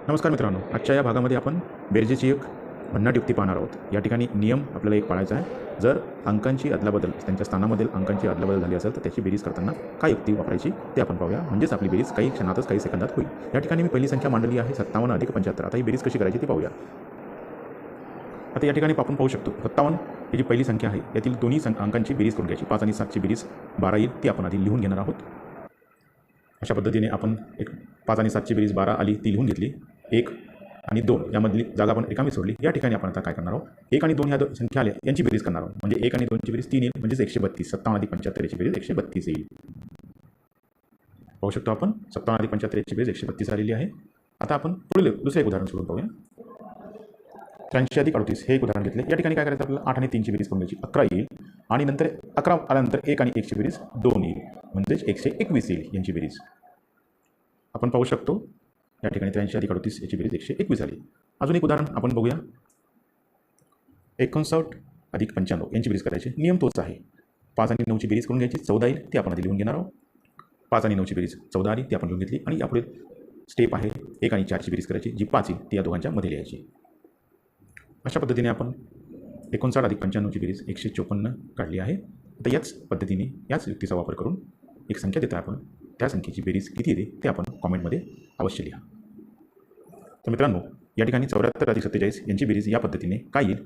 नमस्कार मित्रांनो, आजच्या या भागामध्ये आपण बेरजेची एक भन्नाट युक्ती पाहणार आहोत। या ठिकाणी नियम आपल्याला एक पाळायचा आहे। जर अंकांची अदलाबदल त्यांच्या स्थानामधील अंकांची अदलाबदल झाली असेल तर त्याची बेरीज करताना काय युक्ती वापरायची ते आपण पाहूया, म्हणजेच आपली बेरीज काही क्षणातच काही सेकंदात होईल। या ठिकाणी मी पहिली संख्या मांडली आहे 57 अधिक 75। आता ही बेरीज कशी करायची ती पाहूया। आता या ठिकाणी आपण पाहू शकतो 57 ही जी पहिली संख्या आहे यातील दोन्ही अंकांची बेरीज करून घ्यायची। 5 आणि 7 ची बेरीज 12 येईल, ती आपण आधी लिहून घेणार आहोत। अशा पद्धतीने आपण 5 आणि 7 ची बेरीज 12 आली ती लिहून घेतली। 1 आणि 2 यामधली जागा आपण रिकामी सोडली। या ठिकाणी आपण आता काय करणार आहोत, 1 आणि 2 ह्या संख्या आल्या यांची बेरीज करणार आहोत। म्हणजे 1 आणि 2 ची बेरीज 3 येईल, म्हणजेच 132। 57 अधिक 75 ची बेरीज 132 येईल। पाहू शकतो आपण 57 अधिक 75 ची बेरीज 132 आलेली आहे। आता आपण पुढील दुसरे एक उदाहरण सोडून पाहूया। 83 अधिक 38 हे एक उदाहरण घेतले। या ठिकाणी काय करायचं, आपल्याला 8 आणि 3 ची बेरीज करून घ्यायची, 11 येईल। आणि नंतर 11 आल्यानंतर 1 आणि 1 ची बेरीज 2 येईल, म्हणजेच 121 येईल यांची बेरीज। आपण पाहू शकतो या ठिकाणी 83 अधिक 38 याची बेरीज 121 आली। अजून एक उदाहरण आपण बघूया। 59 अधिक 95 यांची बेरीज करायची। नियम तोच आहे। 5 आणि 9 ची बेरीज करून घ्यायची, 14 येईल, ती आपण आधी लिहून घेणार आहोत। 5 आणि 9 ची बेरीज 14 आली, ती आपण लिहून घेतली। आणि यापुढे स्टेप आहे 1 आणि 4 ची बेरीज करायची, जी 5 येईल, ती या दोघांच्या मध्ये लिहायची। अशा पद्धतीने आपण 59 अधिक 95 ची बेरीज 154 काढली आहे। आता याच पद्धतीने याच युक्तीचा वापर करून एक संख्या देता आपण त्या संख्येची बेरीज किती येते ते आपण कॉमेंटमध्ये अवश्य लिहा। तर मित्रांनो, या ठिकाणी 74 अधिक 47 यांची बेरीज या पद्धतीने काय येईल